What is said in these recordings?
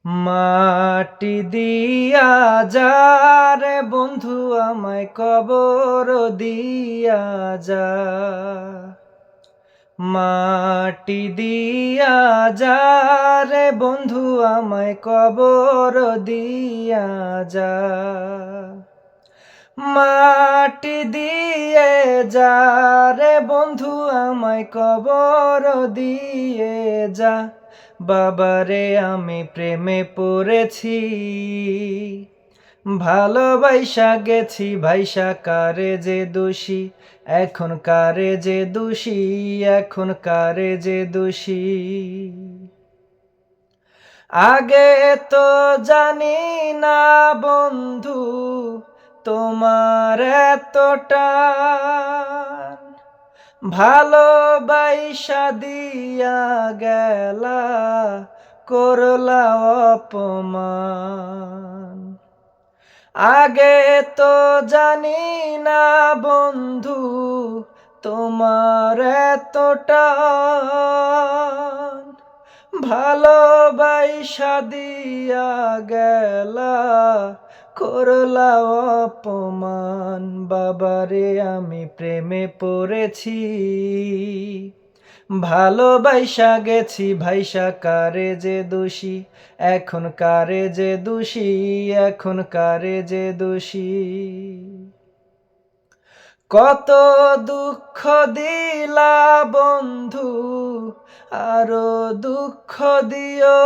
মাটি দিয়া যা রে বন্ধু আমায় কবর দিয়া যা। মাটি দিয়া যা রে বন্ধু আমায় কবর দিয়া যা। মাটি দিয়ে যা রে বন্ধু আমায় কবর দিয়ে যা। বাবারে আমি প্রেমে পড়েছি, ভালোবাসা গেছি ভাইসা কারে যে দোষী, এখন কারে যে দোষী, এখন কারে যে দোষী। আগে তো জানি না বন্ধু তোমার এতটা, ভালোবাসা দিয়া গেলা করলা অপমান। আগে তো জানি না বন্ধু তোমার এতটা, ভালোবাসা দিয়া গেলা করলা অপমান। বাবারে আমি প্রেমে পড়েছি, ভালোবাসা গেছি ভাইসা কারে যে দোষী, এখন কারে যে দোষী, এখন কারে যে দোষী। কত দুঃখ দিলা বন্ধু আরো দুঃখ দিও,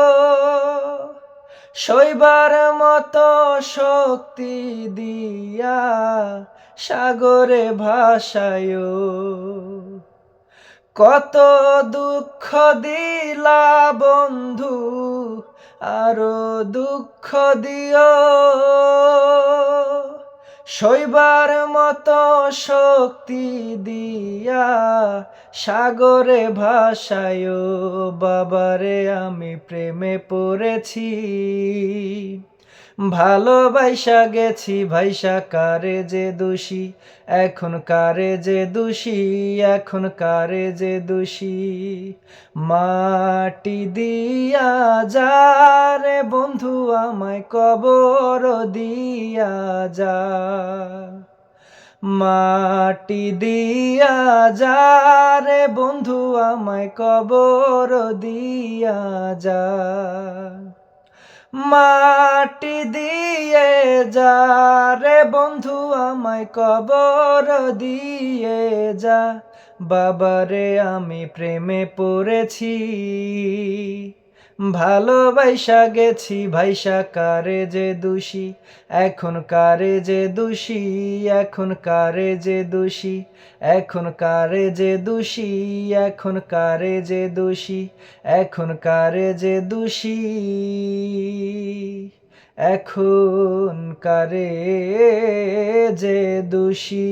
সইবার মতো শক্তি দিয়া সাগরে ভাসায়ো। কত দুঃখ দিলা বন্ধু আরো দুঃখ দিও, সইবার মতো শক্তি দিয়া সাগরে ভাসায়ো। বাবারে আমি প্রেমে পড়েছি, ভালোবাসা গেছি ভাইসা কারে যে দোষী, এখন কারে যে দোষী, এখন কারে যে দোষী। মাটি দিয়া যা রে বন্ধু আমায় কবর দিয়া যা। মাটি দিয়া যা রে বন্ধু আমায় কবর দিয়া যা। মাটি দিয়ে যা রে বন্ধু আমায় কবর দিয়ে যা। বাবারে আমি প্রেমে পড়েছি, ভালোবাসা গেছি ভাইসা কারে যে দোষী, এখন কারে যে দোষী, এখন কারে যে দোষী, এখন কারে যে দোষী, এখন কারে যে দোষী, এখন কারে যে দোষী, এখন কারে যে দোষী।